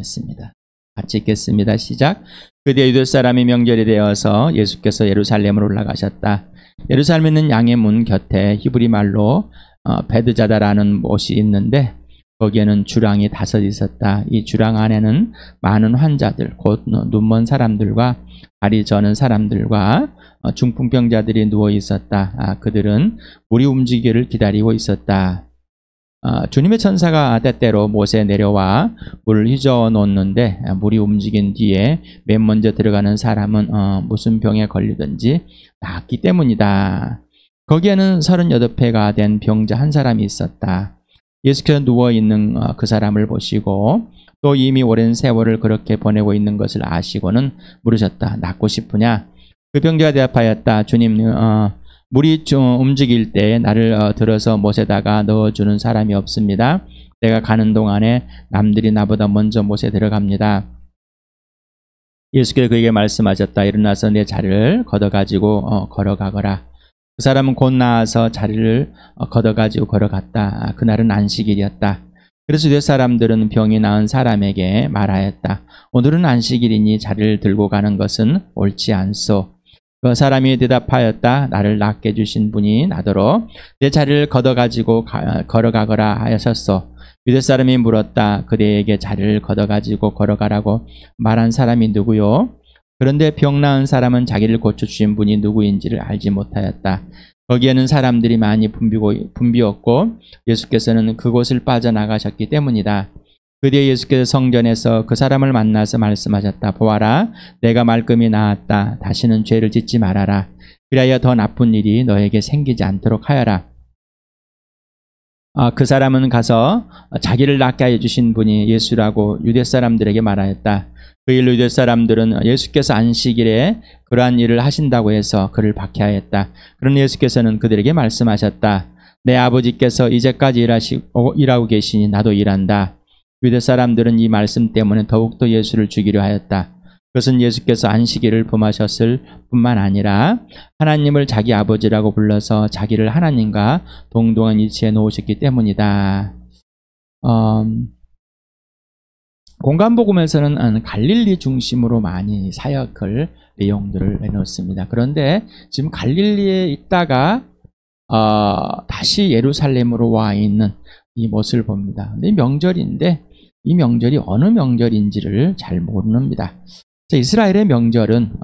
하겠습니다. 같이 읽겠습니다. 시작. 그때 유대 사람이 명절이 되어서 예수께서 예루살렘으로 올라가셨다. 예루살렘에 있는 양의 문 곁에 히브리 말로 베드자다라는 못이 있는데 거기에는 주랑이 5 있었다. 이 주랑 안에는 많은 환자들, 곧 눈먼 사람들과 다리 저는 사람들과 중풍병자들이 누워 있었다. 그들은 물이 움직이기를 기다리고 있었다. 주님의 천사가 때때로 못에 내려와 물을 휘저어 놓는데 물이 움직인 뒤에 맨 먼저 들어가는 사람은 무슨 병에 걸리든지 낫기 때문이다. 거기에는 38회가 된 병자 한 사람이 있었다. 예수께서 누워있는 그 사람을 보시고 또 이미 오랜 세월을 그렇게 보내고 있는 것을 아시고는 물으셨다. 낫고 싶으냐? 그 병자가 대답하였다. 주님, 물이 움직일 때 나를 들어서 못에다가 넣어주는 사람이 없습니다. 내가 가는 동안에 남들이 나보다 먼저 못에 들어갑니다. 예수께서 그에게 말씀하셨다. 일어나서 내 자리를 걷어가지고 걸어가거라. 그 사람은 곧 나아서 자리를 걷어가지고 걸어갔다. 그날은 안식일이었다. 그래서 유대 사람들은 병이 나은 사람에게 말하였다. 오늘은 안식일이니 자리를 들고 가는 것은 옳지 않소. 그 사람이 대답하였다. 나를 낫게 해주신 분이 나더러 내 자리를 걷어가지고 걸어가거라 하셨소. 유대 사람이 물었다. 그대에게 자리를 걷어가지고 걸어가라고 말한 사람이 누구요? 그런데 병 나은 사람은 자기를 고쳐주신 분이 누구인지를 알지 못하였다. 거기에는 사람들이 많이 붐비었고 예수께서는 그곳을 빠져나가셨기 때문이다. 그뒤에 예수께서 성전에서 그 사람을 만나서 말씀하셨다. 보아라, 내가 말끔히 나았다. 다시는 죄를 짓지 말아라. 그리하여 더 나쁜 일이 너에게 생기지 않도록 하여라. 그 사람은 가서 자기를 낫게 해주신 분이 예수라고 유대 사람들에게 말하였다. 그 일로 유대 사람들은 예수께서 안식일에 그러한 일을 하신다고 해서 그를 박해하였다. 그러나 예수께서는 그들에게 말씀하셨다. 내 아버지께서 이제까지 일하고 계시니 나도 일한다. 유대 사람들은 이 말씀 때문에 더욱더 예수를 죽이려 하였다. 그것은 예수께서 안식일을 범하셨을 뿐만 아니라 하나님을 자기 아버지라고 불러서 자기를 하나님과 동등한 위치에 놓으셨기 때문이다. 공간복음에서는 갈릴리 중심으로 많이 사역을 내용들을 내놓습니다. 그런데 지금 갈릴리에 있다가 다시 예루살렘으로 와 있는 이 모습을 봅니다. 근데 명절인데 이 명절이 어느 명절인지를 잘 모릅니다. 이스라엘의 명절은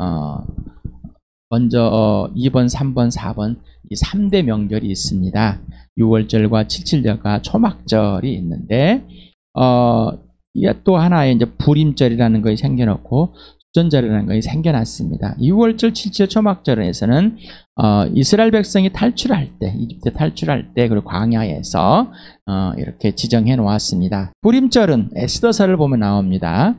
먼저 2번, 3번, 4번 이 3대 명절이 있습니다. 6월절과 7.7절과 초막절이 있는데 이게 또 하나의 이제 불임절이라는 것이 생겨났고 수전절이라는 것이 생겨났습니다. 6월절, 7.7절 초막절에서는 이스라엘 백성이 탈출할 때, 이집트 탈출할 때, 그리고 광야에서 이렇게 지정해 놓았습니다. 불임절은 에스더서를 보면 나옵니다.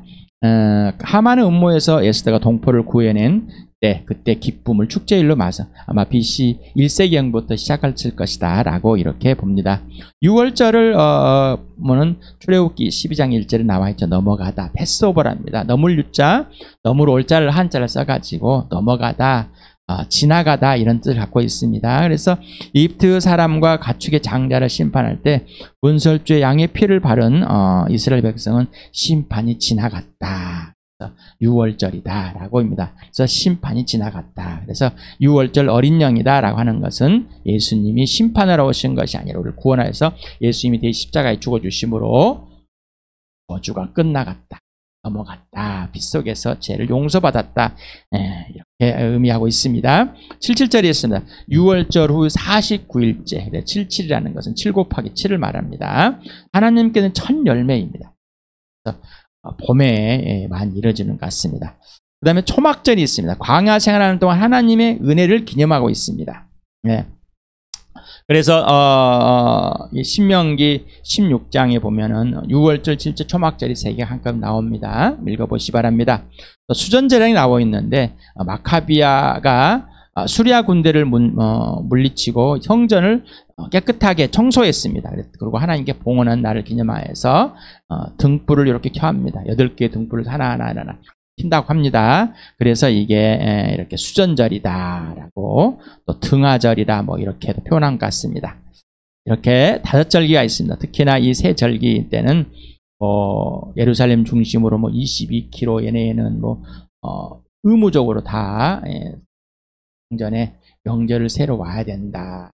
하만의 음모에서 에스더가 동포를 구해낸 때, 그때 기쁨을 축제일로 맞아 아마 BC 1세기경부터 시작할 것이다 라고 이렇게 봅니다. 6월절을 뭐는 출애굽기 12장 1절에 나와 있죠. 넘어가다, 패스오버랍니다. 넘을 유자, 넘을 올자를 한자를 써가지고 넘어가다, 지나가다 이런 뜻을 갖고 있습니다. 그래서 이집트 사람과 가축의 장자를 심판할 때 문설주의 양의 피를 바른 이스라엘 백성은 심판이 지나갔다. 6월절이다 라고 합니다. 그래서 심판이 지나갔다. 그래서 6월절 어린 양이다 라고 하는 것은 예수님이 심판하러 오신 것이 아니라 우리를 구원하여서 예수님이 대신 십자가에 죽어주심으로 저주가 끝나갔다, 넘어갔다, 빗속에서 죄를 용서받았다, 이렇게 의미하고 있습니다. 7.7절이 있습니다. 6월절 후 49일째, 7.7이라는 것은 7 곱하기 7을 말합니다. 하나님께는 첫 열매입니다. 그래서 봄에 많이 이루어지는 것 같습니다. 그 다음에 초막절이 있습니다. 광야 생활하는 동안 하나님의 은혜를 기념하고 있습니다. 그래서 신명기 16장에 보면은 6월절, 7절, 초막절이 3개 한꺼번에 나옵니다. 읽어보시 바랍니다. 수전제량이 나와 있는데 마카비아가 수리아 군대를 물리치고 성전을 깨끗하게 청소했습니다. 그리고 하나님께 봉헌한 날을 기념하여서 등불을 이렇게 켜합니다. 8개의 등불을 하나하나 킨다고 합니다. 그래서 이게 이렇게 수전절이다라고 또 등하절이다 뭐 이렇게 표현한 것 같습니다. 이렇게 5절기가 있습니다. 특히나 이 세 절기 때는 예루살렘 중심으로 22km 이내에는 의무적으로 다 성전에 명절을 세러 와야 된다.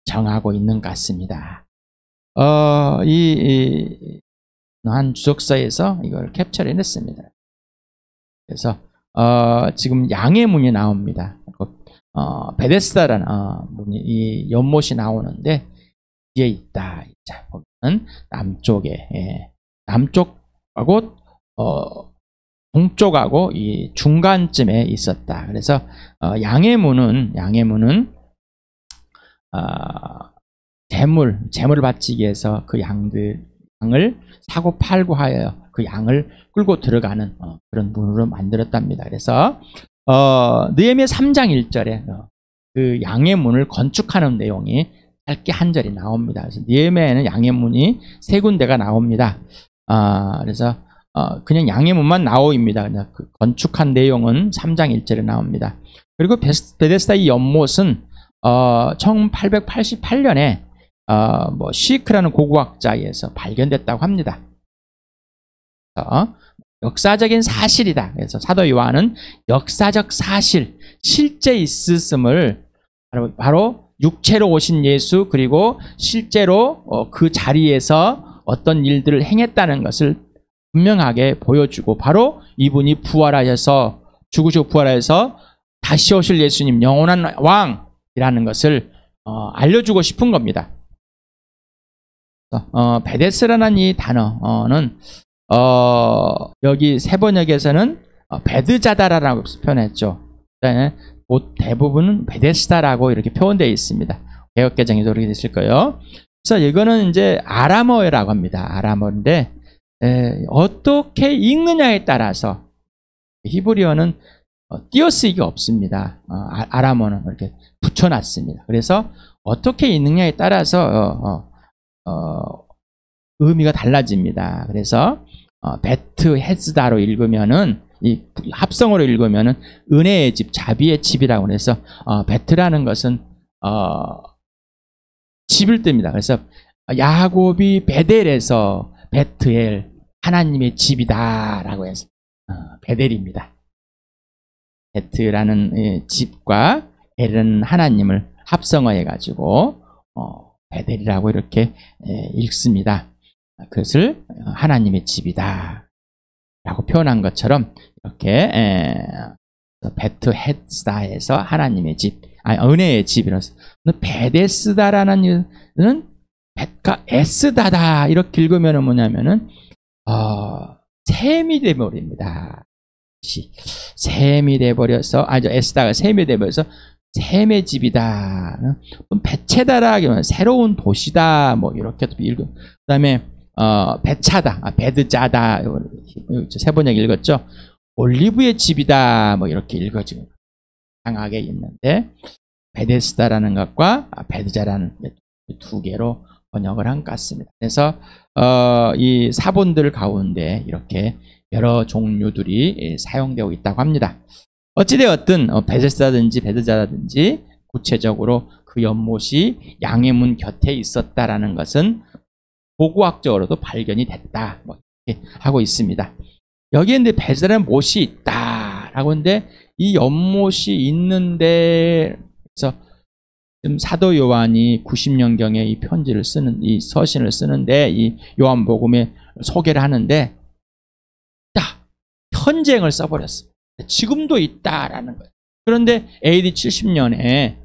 정하고 있는 것 같습니다. 한 주석서에서 이걸 캡처를 해냈습니다. 그래서 지금 양의 문이 나옵니다. 베데스다라는 문이, 이 연못이 나오는데 뒤에 있다. 자, 보면 남쪽에 남쪽하고 동쪽하고 이 중간쯤에 있었다. 그래서 양의 문은 재물을 바치기 위해서 그 양을 사고 팔고 하여 그 양을 끌고 들어가는 그런 문으로 만들었답니다. 그래서 느헤미야 3장 1절에 그 양의 문을 건축하는 내용이 짧게 한 절이 나옵니다. 그래서 느헤미야에는 양의 문이 3군데가 나옵니다. 그래서 그냥 양의 문만 나옵니다. 그냥 그 건축한 내용은 3장 1절에 나옵니다. 그리고 베데스다 이 연못은 1888년에 시크라는 고고학자에 의해서 발견됐다고 합니다. 역사적인 사실이다. 그래서 사도 요한은 역사적 사실, 실제 있었음을 바로 육체로 오신 예수, 그리고 실제로 그 자리에서 어떤 일들을 행했다는 것을 분명하게 보여주고, 바로 이분이 부활하셔서 죽으시고 부활하셔서 다시 오실 예수님, 영원한 왕이라는 것을 알려주고 싶은 겁니다. 베데스라는 이 단어는 여기 세번역에서는 베드자다라고 표현했죠. 대부분은 베데스다라고 이렇게 표현되어 있습니다. 개역개정에도 그렇게 됐을 거예요. 그래서 이거는 이제 아람어라고 합니다. 아람어인데 어떻게 읽느냐에 따라서 히브리어는 띄어쓰기가 없습니다. 아람어는 이렇게 붙여놨습니다. 그래서 어떻게 읽느냐에 따라서 의미가 달라집니다. 그래서 베트 헤스다로 읽으면은, 이 합성어로 읽으면은 은혜의 집, 자비의 집이라고 해서 베트라는 것은 집을 뜹니다. 그래서 야곱이 베델에서 베트엘, 하나님의 집이다라고 해서 베델입니다. 베트라는 집과 엘은 하나님을 합성어해 가지고 베델이라고 이렇게 읽습니다. 그것을 하나님의 집이다 라고 표현한 것처럼 이렇게 베트헤스다에서 하나님의 집, 은혜의 집이라서, 베데스다라는 베tka 에스다다 이렇게 읽으면 뭐냐면은 셈이 돼버립니다. 셈이 돼버려서, 에스다가 셈이 돼버려서 셈의 집이다. 베체다라 하면 새로운 도시다. 이렇게도 읽고, 그 다음에 베차다, 베드자다. 세번역 읽었죠. 올리브의 집이다. 이렇게 읽어지고 강하게 있는데, 베데스다라는 것과 베드자라는 두 개로 번역을 한 것 같습니다. 그래서 이 사본들 가운데 이렇게 여러 종류들이 사용되고 있다고 합니다. 어찌되었든 베데스다든지 베드자라든지 구체적으로 그 연못이 양의 문 곁에 있었다라는 것은 고고학적으로도 발견이 됐다, 이렇게 하고 있습니다. 여기에 이제 베드라는 못이 있다라고 하는데, 이 연못이 있는데, 그래서 지금 사도 요한이 90년경에 이 편지를 쓰는, 이 서신을 쓰는데, 이 요한복음에 소개를 하는데, 현재형을 써버렸습니다. 지금도 있다라는 거예요. 그런데 AD 70년에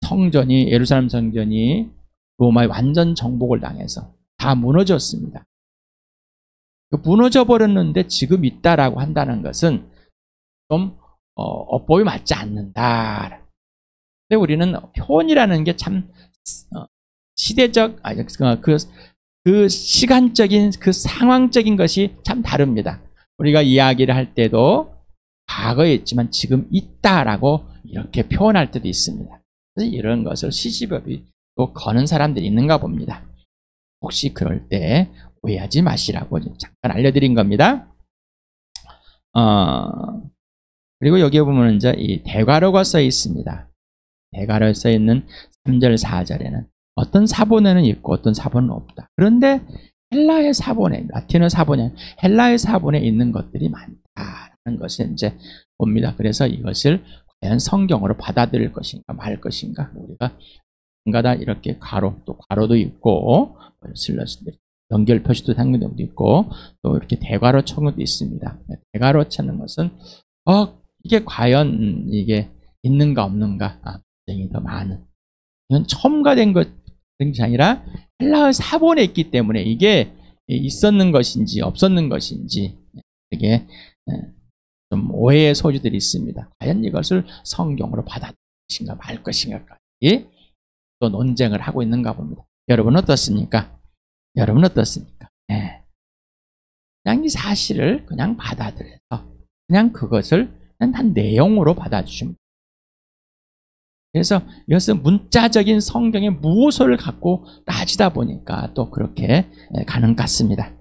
성전이, 예루살렘 성전이 로마의 완전 정복을 당해서 다 무너졌습니다. 무너져 버렸는데 지금 있다라고 한다는 것은 좀 어법이 맞지 않는다. 근데 우리는 표현이라는 게 참 시대적, 그 시간적인, 그 상황적인 것이 참 다릅니다. 우리가 이야기를 할 때도 과거에 있지만 지금 있다라고 이렇게 표현할 때도 있습니다. 그래서 이런 것을 시시법이 또 거는 사람들이 있는가 봅니다. 혹시 그럴 때 오해하지 마시라고 잠깐 알려드린 겁니다. 그리고 여기에 보면 이제 이 대괄호가 써 있습니다. 대괄호에 써 있는 3절, 4절에는 어떤 사본에는 있고 어떤 사본은 없다. 그런데 헬라의 사본에, 라틴어 사본에, 헬라의 사본에 있는 것들이 많다라는 것을 이제 봅니다. 그래서 이것을 과연 성경으로 받아들일 것인가 말 것인가, 우리가 뭔가다 이렇게 가로, 또 괄호도 있고 연결 표시도 당근도 있고 또 이렇게 대괄호 쳐도 있습니다. 대괄호 쳐는 것은 이게 과연 이게 있는가 없는가 굉장히 더 많은, 이건 첨가된 것이 아니라 헬라어 사본에 있기 때문에 이게 있었는 것인지 없었는 것인지 되게 좀 오해의 소지들이 있습니다. 과연 이것을 성경으로 받아들일 것인가 말 것인가까지 또 논쟁을 하고 있는가 봅니다. 여러분 어떻습니까? 여러분 어떻습니까? 네. 그냥 이 사실을 그냥 받아들여서 그냥 그것을 그냥 한 내용으로 받아주시면 됩니다. 그래서 이것은 문자적인 성경의 무엇을 갖고 따지다 보니까 또 그렇게 가는 것 같습니다.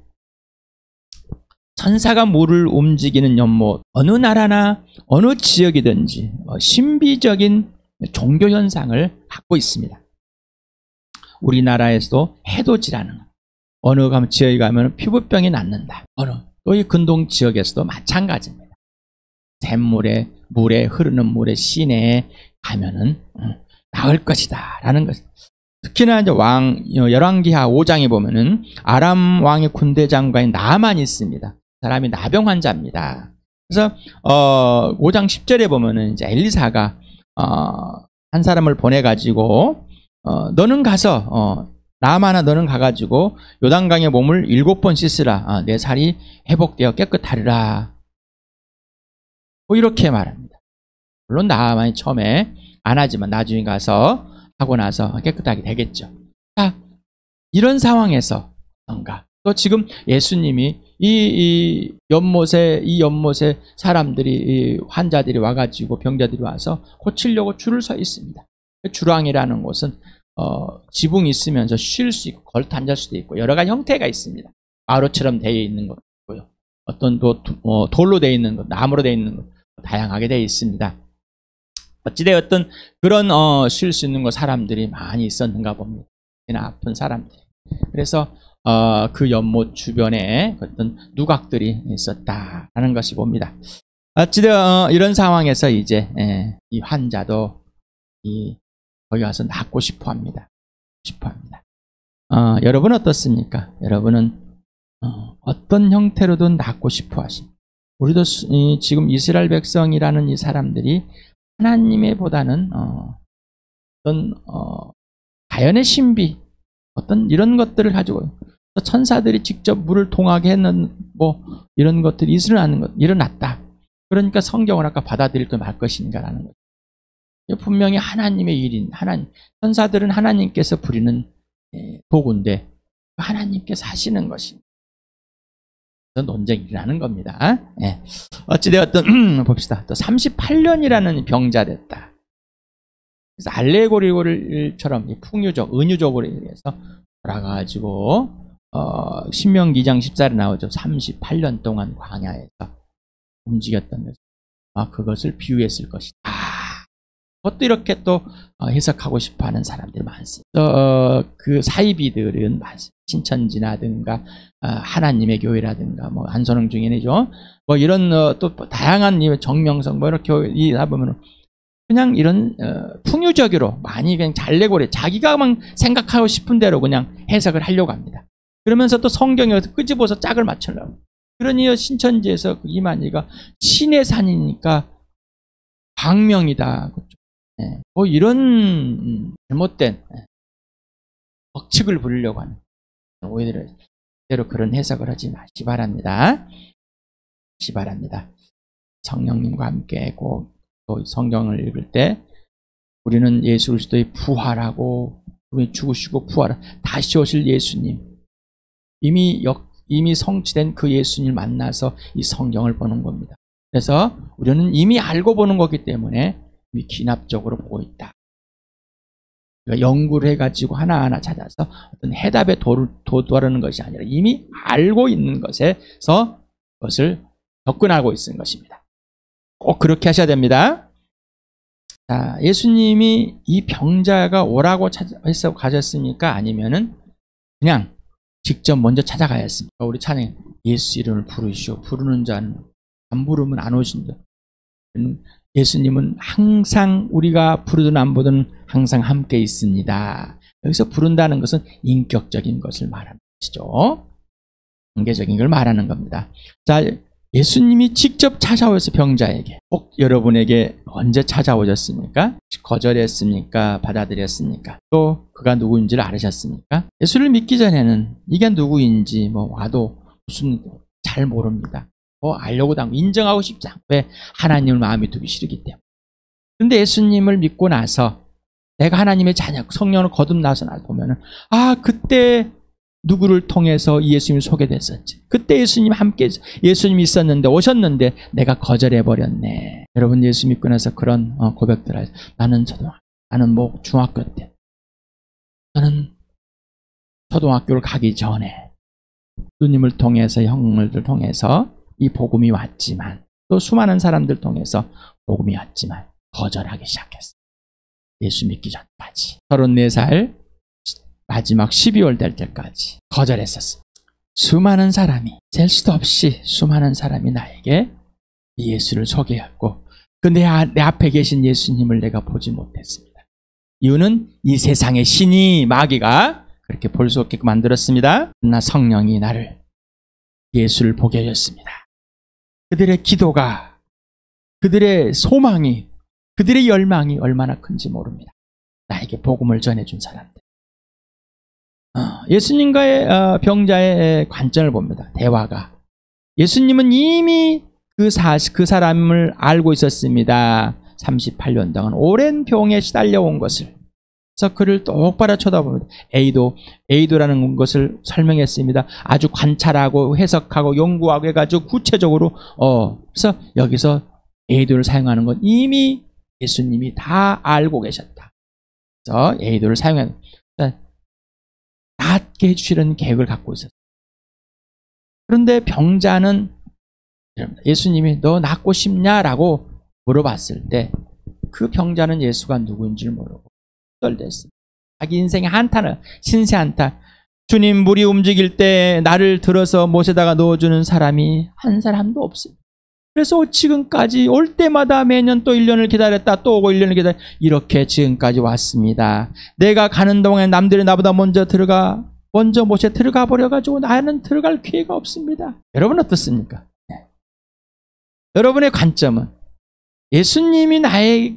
천사가 물을 움직이는 연못, 어느 나라나 어느 지역이든지 신비적인 종교 현상을 갖고 있습니다. 우리나라에서도 해돋이라는 것, 어느 지역에 가면 피부병이 낫는다. 또 이 근동 지역에서도 마찬가지입니다. 샘물에, 물에, 흐르는 물에, 시내에 가면은 나을 것이다 라는 것. 특히나 이제 열왕기하 5장에 보면은 아람 왕의 군대 장관인 나아만이 있습니다. 사람이 나병 환자입니다. 그래서 5장 10절에 보면은 이제 엘리사가 한 사람을 보내 가지고 너는 가서 나아만아 너는 가가지고 요단강에 몸을 7번 씻으라. 내 살이 회복되어 깨끗하리라. 뭐 이렇게 말합니다. 물론 나아만이 처음에 안 하지만 나중에 가서 하고 나서 깨끗하게 되겠죠. 자, 이런 상황에서 뭔가 또 지금 예수님이 이 연못에 사람들이 환자들이 와가지고 병자들이 와서 고치려고 줄을 서 있습니다. 주랑이라는 곳은 지붕이 있으면서 쉴 수 있고 걸터 앉을 수도 있고 여러 가지 형태가 있습니다. 마루처럼 되어 있는 것도 있고요. 어떤 돌로 되어 있는 것, 나무로 되어 있는 것 다양하게 되어 있습니다. 어찌되었든 그런 쉴 수 있는 곳 사람들이 많이 있었는가 봅니다. 아픈 사람들이. 그래서 그 연못 주변에 어떤 누각들이 있었다라는 것이 봅니다. 어찌되어 이런 상황에서 이제 이 환자도 거기 가서 낫고 싶어합니다. 여러분 어떻습니까? 여러분은 어떤 형태로든 낫고 싶어하십니다. 우리도 지금 이스라엘 백성이라는 이 사람들이 하나님의 보다는 어떤 자연의 신비, 어떤 이런 것들을 가지고 천사들이 직접 물을 통하게 했는 뭐 이런 것들이 일어났다. 그러니까 성경을 아까 받아들일 거 말 것인가라는 거죠. 분명히 하나님의 일인 천사들은 하나님께서 부리는 도구인데 하나님께서 하시는 것입니다. 논쟁이 일어나는 겁니다. 어찌되었든 봅시다. 또 38년이라는 병자 됐다. 그래서 알레고리처럼 은유적으로 해서 돌아가가지고 신명기 2장 14절에 나오죠. 38년 동안 광야에서 움직였던 것을 그것을 비유했을 것이다. 그것도 이렇게 또 해석하고 싶어하는 사람들이 많습니다. 그 사이비들은 많습니다. 신천지라든가 하나님의 교회라든가 뭐 안선홍 중인이죠. 뭐 이런 또 다양한 정명성 뭐 이렇게 보면 그냥 이런 풍유적으로 많이 그냥 잘내고래 자기가만 생각하고 싶은 대로 그냥 해석을 하려고 합니다. 그러면서 또 성경에서 끄집어서 짝을 맞추려고. 그러니 신천지에서 이만희가 신의 산이니까 광명이다. 뭐 이런 잘못된 억측을 부리려고 하는 오해를 대로 그런 해석을 하지 마시기 바랍니다. 성령님과 함께 꼭 또 성경을 읽을 때 우리는 예수 그리스도의 부활하고 우리 죽으시고 부활 다시 오실 예수님 이미 성취된 그 예수님을 만나서 이 성경을 보는 겁니다. 그래서 우리는 이미 알고 보는 거기 때문에 기납적으로 보고 있다. 연구를 해가지고 하나하나 찾아서 어떤 해답에 도달하는 것이 아니라 이미 알고 있는 것에서 그것을 접근하고 있는 것입니다. 꼭 그렇게 하셔야 됩니다. 자, 예수님이 이 병자가 오라고 해서 가셨습니까? 아니면은 그냥 직접 먼저 찾아가야 했습니까? 우리 찬양 예수 이름을 부르시오. 부르는 자는 안 부르면 안 오신다. 예수님은 항상 우리가 부르든 안 부르든 항상 함께 있습니다. 여기서 부른다는 것은 인격적인 것을 말하는 것이죠. 관계적인 걸 말하는 겁니다. 자, 예수님이 직접 찾아오셔서 병자에게 꼭 여러분에게 언제 찾아오셨습니까? 거절했습니까? 받아들였습니까? 또 그가 누구인지를 알으셨습니까? 예수를 믿기 전에는 이게 누구인지 와도 무슨 잘 모릅니다. 알려고도 하고 인정하고 싶지 않고 왜? 하나님을 마음에 두기 싫기 때문에. 그런데 예수님을 믿고 나서 내가 하나님의 자녀, 성령을 거듭나서 보면은 그때 누구를 통해서 예수님이 소개됐었지. 그때 예수님 함께 예수님이 있었는데 오셨는데 내가 거절해버렸네. 여러분 예수 믿고 나서 그런 고백들 하죠. 나는 중학교 때 저는 초등학교를 가기 전에 주님을 통해서 형들을 통해서 이 복음이 왔지만 또 수많은 사람들 통해서 복음이 왔지만 거절하기 시작했어요. 예수 믿기 전까지 34살 마지막 12월 될 때까지 거절했었어요. 수많은 사람이 셀 수도 없이 수많은 사람이 나에게 예수를 소개했고 내 앞에 계신 예수님을 내가 보지 못했습니다. 이유는 이 세상의 신이 마귀가 그렇게 볼 수 없게끔 만들었습니다. 그러나 성령이 나를 예수를 보게 하셨습니다. 그들의 기도가 그들의 소망이 그들의 열망이 얼마나 큰지 모릅니다. 나에게 복음을 전해준 사람들. 예수님과의 병자의 관점을 봅니다. 대화가. 예수님은 이미 그 사람을 알고 있었습니다. 38년 동안 오랜 병에 시달려온 것을. 그래서 그를 똑바로 쳐다봅니다. 에이도라는 것을 설명했습니다. 아주 관찰하고 해석하고 연구하고 해가지고 구체적으로 그래서 여기서 에이도를 사용하는 건 이미 예수님이 다 알고 계셨다. 그래서 에이도를 사용하는 낫게 해주시는 계획을 갖고 있었어요. 그런데 병자는 예수님이 너 낫고 싶냐라고 물어봤을 때 그 병자는 예수가 누구인지 모르고 떨렸습니다. 자기 인생의 한탄을 신세 한탄. 주님 물이 움직일 때 나를 들어서 못에다가 넣어주는 사람이 한 사람도 없습니다. 그래서 지금까지 올 때마다 매년 또 1년을 기다렸다 또 오고 1년을 기다렸다 이렇게 지금까지 왔습니다. 내가 가는 동안에 남들이 나보다 먼저 못에 들어가 버려가지고 나는 들어갈 기회가 없습니다. 여러분 어떻습니까? 네. 여러분의 관점은 예수님이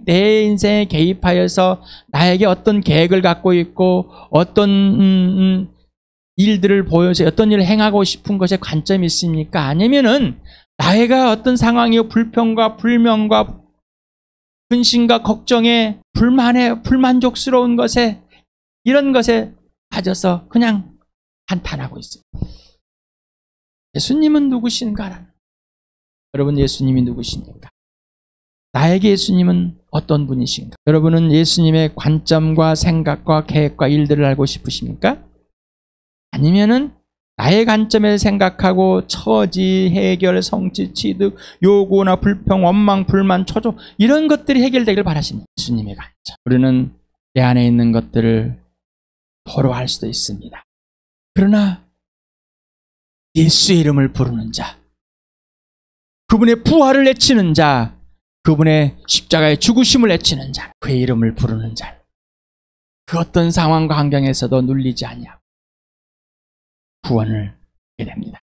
내 인생에 개입하여서 나에게 어떤 계획을 갖고 있고 어떤 일들을 보여서 어떤 일을 행하고 싶은 것에 관점이 있습니까? 아니면은 나이가 어떤 상황이요 불평과 불명과 근심과 걱정에 불만족스러운 것에 이런 것에 빠져서 그냥 한탄하고 있어요. 예수님은 누구신가? 여러분 예수님이 누구십니까? 나에게 예수님은 어떤 분이신가? 여러분은 예수님의 관점과 생각과 계획과 일들을 알고 싶으십니까? 아니면은 나의 관점에서 생각하고 처지, 해결, 성취, 취득, 요구나 불평, 원망, 불만, 초조 이런 것들이 해결되길 바라십니다. 예수님의 관점. 우리는 내 안에 있는 것들을 토로할 수도 있습니다. 그러나 예수의 이름을 부르는 자, 그분의 부활을 외치는 자, 그분의 십자가의 죽으심을 외치는 자, 그의 이름을 부르는 자, 그 어떤 상황과 환경에서도 눌리지 아니하고 구원을 하게 됩니다.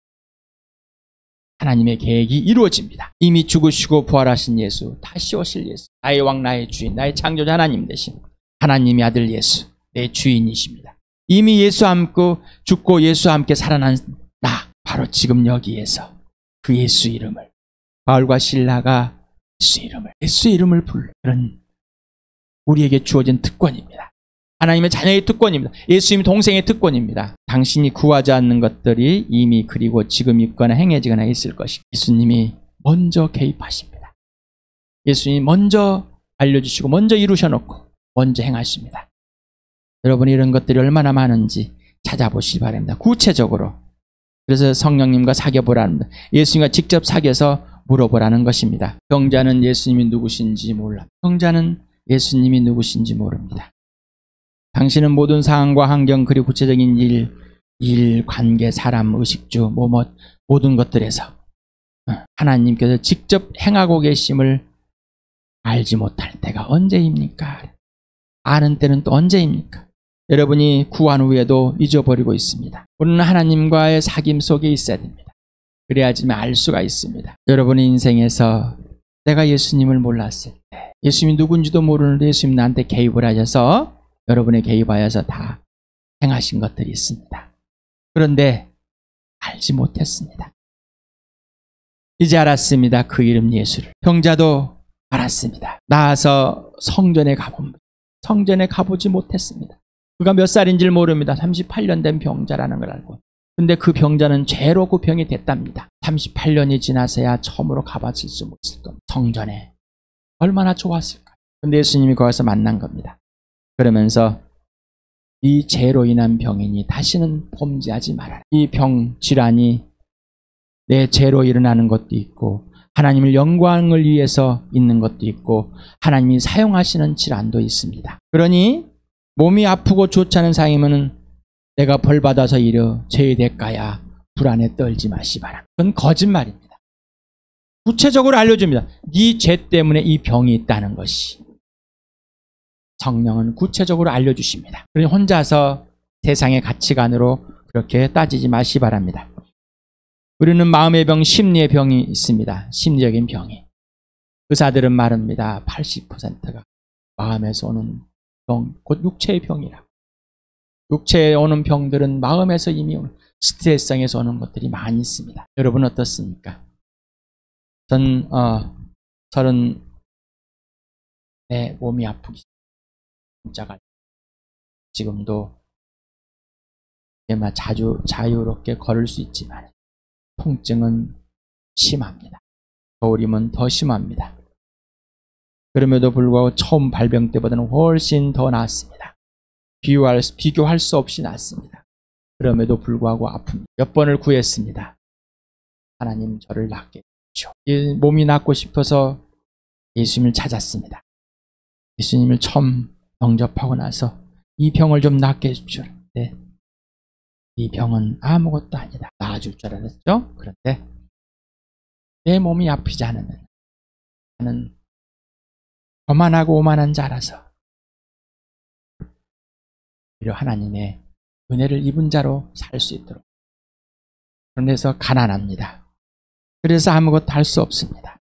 하나님의 계획이 이루어집니다. 이미 죽으시고 부활하신 예수, 다시 오실 예수, 나의 왕, 나의 주인, 나의 창조자 하나님 되신 하나님의 아들 예수, 내 주인이십니다. 이미 예수와 함께 죽고 예수와 함께 살아난 나, 바로 지금 여기에서 그 예수 이름을, 바울과 실라가 예수의 이름을 부르는 그런 우리에게 주어진 특권입니다. 하나님의 자녀의 특권입니다. 예수님 동생의 특권입니다. 당신이 구하지 않는 것들이 이미 그리고 지금 있거나 행해지거나 있을 것이 예수님이 먼저 개입하십니다. 예수님이 먼저 알려주시고 먼저 이루셔놓고 먼저 행하십니다. 여러분이 이런 것들이 얼마나 많은지 찾아보시기 바랍니다. 구체적으로. 그래서 성령님과 사귀어보라는 겁니다. 예수님과 직접 사귀어서 물어보라는 것입니다. 병자는 예수님이 누구신지 몰라. 병자는 예수님이 누구신지 모릅니다. 당신은 모든 상황과 환경 그리고 구체적인 일, 관계, 사람, 의식주, 모든 것들에서 하나님께서 직접 행하고 계심을 알지 못할 때가 언제입니까? 아는 때는 또 언제입니까? 여러분이 구한 후에도 잊어버리고 있습니다. 우리는 하나님과의 사귐 속에 있어야 됩니다. 그래야지만 알 수가 있습니다. 여러분의 인생에서 내가 예수님을 몰랐을 때, 예수님이 누군지도 모르는데 예수님 나한테 개입을 하셔서 여러분의 개입하여서 다 행하신 것들이 있습니다. 그런데 알지 못했습니다. 이제 알았습니다. 그 이름 예수를. 병자도 알았습니다. 나와서 성전에 가봅니다. 성전에 가보지 못했습니다. 그가 몇 살인지를 모릅니다. 38년 된 병자라는 걸 알고. 근데 그 병자는 죄로 그 병이 됐답니다. 38년이 지나서야 처음으로 가봤을 수 있을 겁니다. 성전에. 얼마나 좋았을까. 근데 예수님이 거기서 만난 겁니다. 그러면서 이 죄로 인한 병이니 다시는 범죄하지 말아라. 이 병 질환이 내 죄로 일어나는 것도 있고 하나님을 영광을 위해서 있는 것도 있고 하나님이 사용하시는 질환도 있습니다. 그러니 몸이 아프고 좋지 않은 상이면은 내가 벌받아서 이르 죄의 대가야 불안에 떨지 마시 바라. 그건 거짓말입니다. 구체적으로 알려줍니다. 네 죄 때문에 이 병이 있다는 것이. 성령은 구체적으로 알려주십니다. 그러니 혼자서 세상의 가치관으로 그렇게 따지지 마시 바랍니다. 우리는 마음의 병, 심리의 병이 있습니다. 심리적인 병이. 의사들은 말합니다. 80%가 마음에서 오는 병, 곧 육체의 병이라. 육체에 오는 병들은 마음에서 이미 오는 스트레스성에서 오는 것들이 많이 있습니다. 여러분 어떻습니까? 전 30 내 몸이 아프기 시작할 지금도 자주 자유롭게 걸을 수 있지만 통증은 심합니다. 겨울이면 더 심합니다. 그럼에도 불구하고 처음 발병 때보다는 훨씬 더 낫습니다. 비교할 수 없이 낫습니다. 그럼에도 불구하고 아픕니다. 몇 번을 구했습니다. 하나님 저를 낫게 해주십시오. 몸이 낫고 싶어서 예수님을 찾았습니다. 예수님을 처음 영접하고 나서 이 병을 좀 낫게 해주십시오. 네. 이 병은 아무것도 아니다. 나아질 줄 알았죠? 그런데 내 몸이 아프지 않으면 나는 거만하고 오만한 자라서 오히려 하나님의 은혜를 입은 자로 살 수 있도록. 그래서 가난합니다. 그래서 아무것도 할 수 없습니다.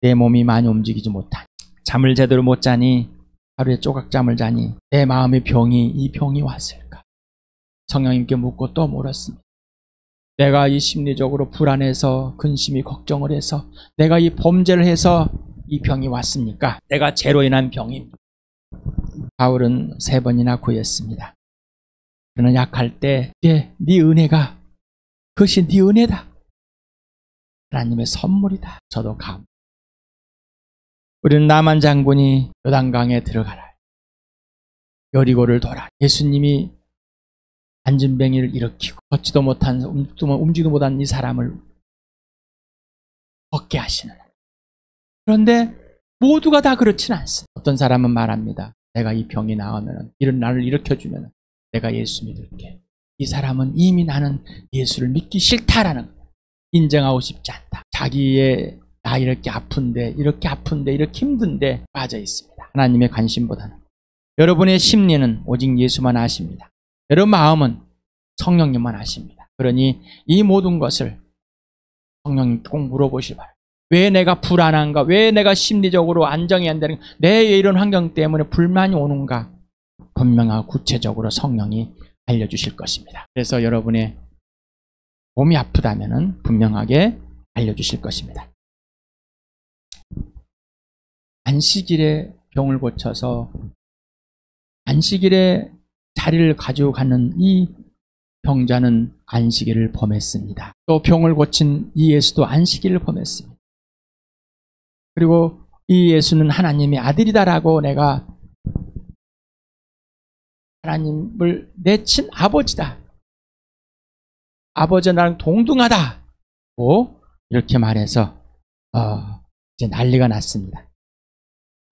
내 몸이 많이 움직이지 못하니 잠을 제대로 못 자니 하루에 조각잠을 자니 내 마음의 병이 이 병이 왔을까? 성령님께 묻고 또 물었습니다. 내가 이 심리적으로 불안해서 근심이 걱정을 해서 내가 이 범죄를 해서 이 병이 왔습니까? 내가 죄로 인한 병입니다. 바울은 3번이나 구했습니다. 그러나 약할 때 네 은혜가 그것이 네 은혜다. 하나님의 선물이다. 저도 우리는 나만 장군이 요단강에 들어가라. 여리고를 돌아. 예수님이 안진뱅이를 일으키고 걷지도 못한 움직이도 못한 이 사람을 걷게 하시는. 그런데 모두가 다 그렇지는 않습니다. 어떤 사람은 말합니다. 내가 이 병이 나오면 이런 나를 일으켜주면 내가 예수 믿을게. 이 사람은 이미 나는 예수를 믿기 싫다라는 거예요. 인정하고 싶지 않다. 자기의 나 이렇게 아픈데 이렇게 힘든데 빠져 있습니다. 하나님의 관심보다는. 여러분의 심리는 오직 예수만 아십니다. 여러분 마음은 성령님만 아십니다. 그러니 이 모든 것을 성령님께 꼭 물어보시기 바랍니다. 왜 내가 불안한가? 왜 내가 심리적으로 안정이 안 되는가? 내 이런 환경 때문에 불만이 오는가? 분명하고 구체적으로 성령이 알려주실 것입니다. 그래서 여러분의 몸이 아프다면 분명하게 알려주실 것입니다. 안식일에 병을 고쳐서 안식일에 자리를 가지고 가는 이 병자는 안식일을 범했습니다. 또 병을 고친 이 예수도 안식일을 범했습니다. 그리고 이 예수는 하나님의 아들이다라고 내가 하나님을 내친 아버지다. 아버지와 나랑 동등하다고 이렇게 말해서 이제 난리가 났습니다.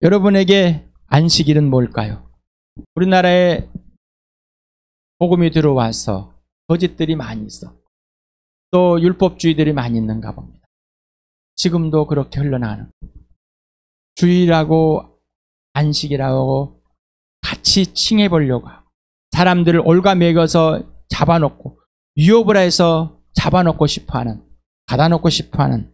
여러분에게 안식일은 뭘까요? 우리나라에 복음이 들어와서 거짓들이 많이 있어. 또 율법주의들이 많이 있는가 봅니다. 지금도 그렇게 흘러나가는 주일하고 안식이라고 같이 칭해보려고 하고 사람들을 올가매겨서 잡아놓고 유혹을 해서 잡아놓고 싶어하는, 받아놓고 싶어하는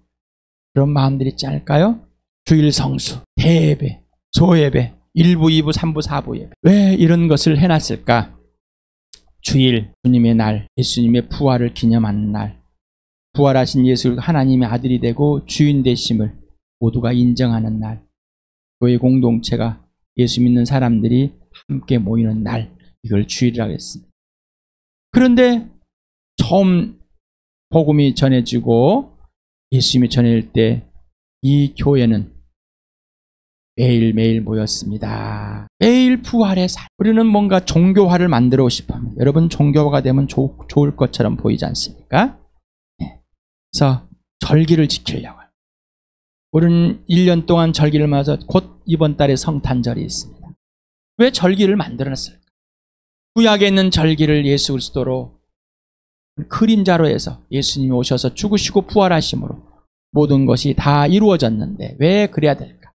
그런 마음들이 있지 않을까요? 주일 성수, 대예배, 소예배, 1부, 2부, 3부, 4부 예배. 왜 이런 것을 해놨을까? 주일, 주님의 날, 예수님의 부활을 기념하는 날, 부활하신 예수 하나님의 아들이 되고 주인 되심을 모두가 인정하는 날, 교회 공동체가 예수 믿는 사람들이 함께 모이는 날, 이걸 주일이라고 했습니다. 그런데 처음 복음이 전해지고 예수님이 전해질 때 이 교회는 매일매일 모였습니다. 매일 부활의 삶. 우리는 뭔가 종교화를 만들고 싶어 합니다. 여러분 종교화가 되면 좋을 것처럼 보이지 않습니까? 네. 그래서 절기를 지키려고 합니다. 우리는 1년 동안 절기를 맞아 곧 이번 달에 성탄절이 있습니다. 왜 절기를 만들어놨을까? 구약에 있는 절기를 예수 그리스도로 그림자로 해서 예수님이 오셔서 죽으시고 부활하심으로 모든 것이 다 이루어졌는데 왜 그래야 될까?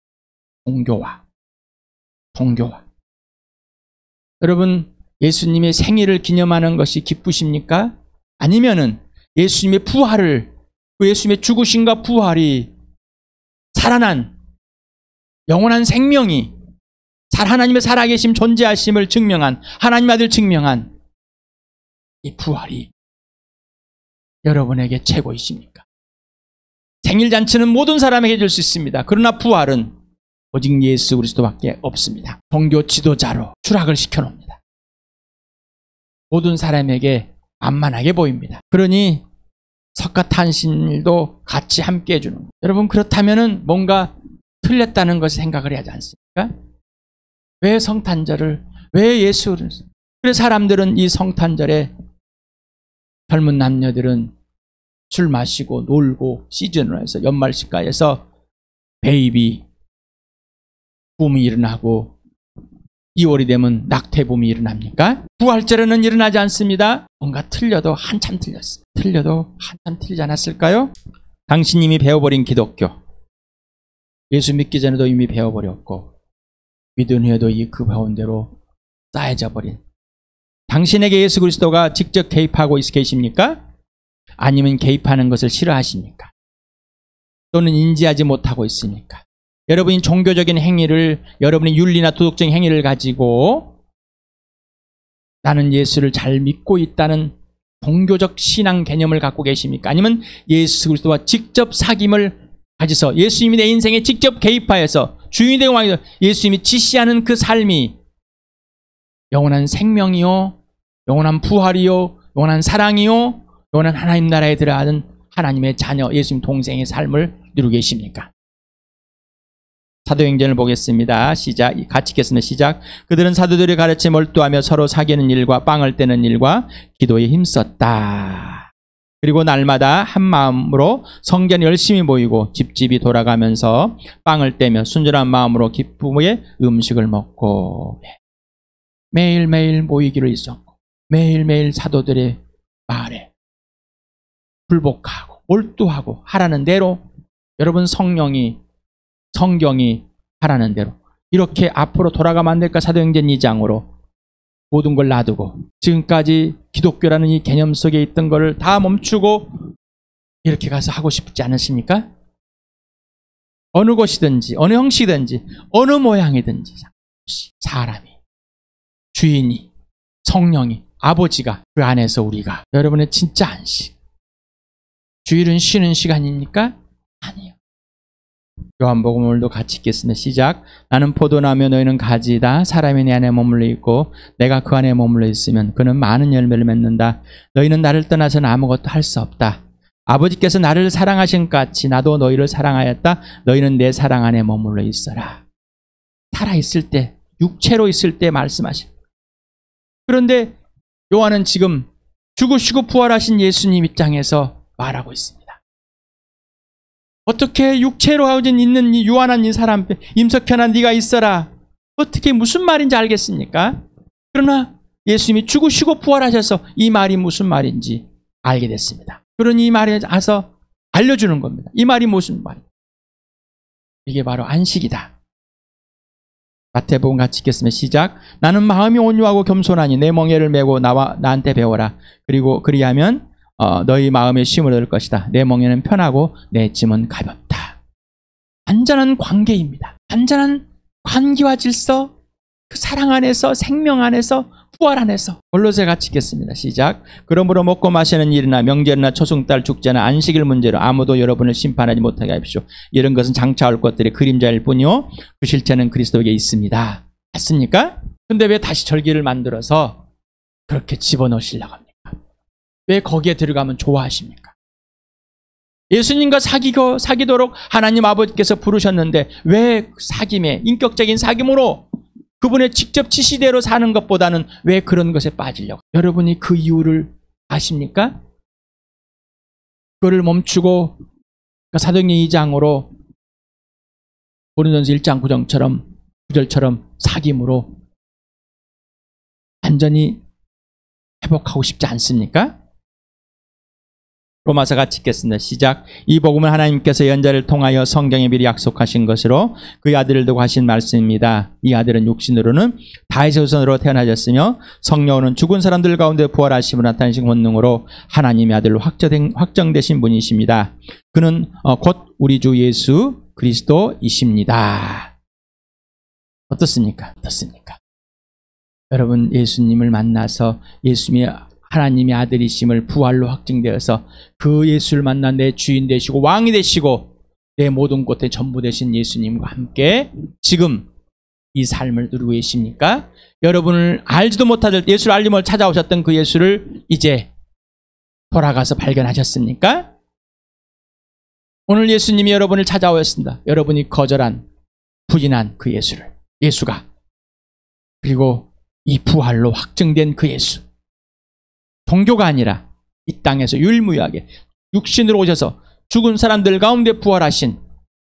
종교화. 여러분 예수님의 생일을 기념하는 것이 기쁘십니까? 아니면은 예수님의 부활을, 예수님의 죽으심과 부활이 살아난 영원한 생명이 하나님의 살아계심 존재하심을 증명한, 하나님 아들 증명한 이 부활이 여러분에게 최고이십니까? 생일잔치는 모든 사람에게 줄 수 있습니다. 그러나 부활은 오직 예수 그리스도밖에 없습니다. 종교 지도자로 추락을 시켜놓습니다. 모든 사람에게 만만하게 보입니다. 그러니 석가탄신일도 같이 함께 해주는 거예요. 여러분 그렇다면 뭔가 틀렸다는 것을 생각을 해야 하지 않습니까? 왜 성탄절을, 왜 예수를? 그래서 사람들은 이 성탄절에 젊은 남녀들은 술 마시고 놀고 시즌으로 해서 연말식가에서 베이비 붐이 일어나고 2월이 되면 낙태붐이 일어납니까? 부활절에는 일어나지 않습니다. 뭔가 틀려도 한참 틀렸습니다. 틀려도 한참 틀리지 않았을까요? 당신 이미 배워버린 기독교, 예수 믿기 전에도 이미 배워버렸고 믿은 후에도 그 배운 대로 쌓여져 버린, 당신에게 예수 그리스도가 직접 개입하고 계십니까? 아니면 개입하는 것을 싫어하십니까? 또는 인지하지 못하고 있습니까? 여러분이 종교적인 행위를, 여러분의 윤리나 도덕적인 행위를 가지고 나는 예수를 잘 믿고 있다는 종교적 신앙 개념을 갖고 계십니까? 아니면 예수 그리스도와 직접 사귐을 가져서 예수님이 내 인생에 직접 개입하여서 주인이 되고 왕이 되고 예수님이 지시하는 그 삶이 영원한 생명이요, 영원한 부활이요, 영원한 사랑이요, 영원한 하나님 나라에 들어가는 하나님의 자녀, 예수님 동생의 삶을 누리고 계십니까? 사도행전을 보겠습니다. 시작. 같이 읽겠습니다. 시작. 그들은 사도들의 가르침에 몰두하며 서로 사귀는 일과 빵을 떼는 일과 기도에 힘썼다. 그리고 날마다 한 마음으로 성전에 열심히 모이고 집집이 돌아가면서 빵을 떼며 순전한 마음으로 기쁨의 음식을 먹고, 매일매일 모이기로 있었고 매일매일 사도들의 말에 불복하고 몰두하고 하라는 대로, 여러분 성경이 하라는 대로 이렇게 앞으로 돌아가면 안 될까? 사도행전 2장으로 모든 걸 놔두고 지금까지 기독교라는 이 개념 속에 있던 걸 다 멈추고 이렇게 가서 하고 싶지 않으십니까? 어느 곳이든지 어느 형식이든지 어느 모양이든지 사람이, 주인이, 성령이, 아버지가 그 안에서 우리가, 여러분의 진짜 안식, 주일은 쉬는 시간입니까? 아니요. 요한복음을도 같이 읽겠습니다. 시작. 나는 포도나무며 너희는 가지다. 사람이 내 안에 머물러 있고 내가 그 안에 머물러 있으면 그는 많은 열매를 맺는다. 너희는 나를 떠나서는 아무것도 할 수 없다. 아버지께서 나를 사랑하신 것 같이 나도 너희를 사랑하였다. 너희는 내 사랑 안에 머물러 있어라. 살아있을 때, 육체로 있을 때 말씀하신. 그런데 요한은 지금 죽으시고 부활하신 예수님 입장에서 말하고 있습니다. 어떻게 육체로 하고 있는 이 유한한 이 사람, 임석현아 네가 있어라. 어떻게 무슨 말인지 알겠습니까? 그러나 예수님이 죽으시고 부활하셔서 이 말이 무슨 말인지 알게 됐습니다. 그러니 이 말에 와서 알려주는 겁니다. 이 말이 무슨 말이에요? 이게 바로 안식이다. 마태복음 같이 읽겠습니다. 시작. 나는 마음이 온유하고 겸손하니 내 멍에를 메고 나한테 배워라. 그리고 그리하면 너희 마음에 쉼을 얻을 것이다. 내 멍에는 편하고 내 짐은 가볍다. 완전한 관계입니다. 완전한 관계와 질서, 그 사랑 안에서, 생명 안에서, 부활 안에서. 골로새 같이 읽겠습니다. 시작. 그러므로 먹고 마시는 일이나 명절이나 초승달 축제나 안식일 문제로 아무도 여러분을 심판하지 못하게 하십시오. 이런 것은 장차 올 것들의 그림자일 뿐이요 그 실체는 그리스도에게 있습니다. 맞습니까? 근데 왜 다시 절기를 만들어서 그렇게 집어넣으시려고 합니까? 왜 거기에 들어가면 좋아하십니까? 예수님과 사귀도록 하나님 아버지께서 부르셨는데 왜 사귐에, 인격적인 사귐으로 그분의 직접 지시대로 사는 것보다는 왜 그런 것에 빠지려고? 여러분이 그 이유를 아십니까? 그거를 멈추고 사도행전 2장으로 고린도전서 1장 9절처럼 사귐으로 완전히 회복하고 싶지 않습니까? 로마서 같이 읽겠습니다. 시작. 이 복음은 하나님께서 연자를 통하여 성경에 미리 약속하신 것으로 그의 아들을 두고 하신 말씀입니다. 이 아들은 육신으로는 다윗의 후손으로 태어나셨으며 성령으로는 죽은 사람들 가운데 부활하심을 나타내신 권능으로 하나님의 아들로 확정되신 분이십니다. 그는 곧 우리 주 예수 그리스도이십니다. 어떻습니까? 여러분 예수님을 만나서 예수님의 하나님의 아들이심을 부활로 확증되어서 그 예수를 만나 내 주인 되시고 왕이 되시고 내 모든 곳에 전부 되신 예수님과 함께 지금 이 삶을 누리고 계십니까? 여러분을 알지도 못하던 예수를 알리며 찾아오셨던 그 예수를 이제 돌아가서 발견하셨습니까? 오늘 예수님이 여러분을 찾아오셨습니다. 여러분이 거절한 부인한 그 예수가 그리고 이 부활로 확증된 그 예수, 종교가 아니라 이 땅에서 유일무이하게 육신으로 오셔서 죽은 사람들 가운데 부활하신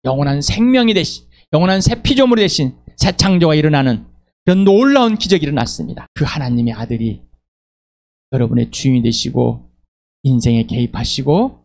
영원한 생명이 되신, 영원한 새 피조물이 되신 새 창조가 일어나는 그런 놀라운 기적이 일어났습니다. 그 하나님의 아들이 여러분의 주인이 되시고 인생에 개입하시고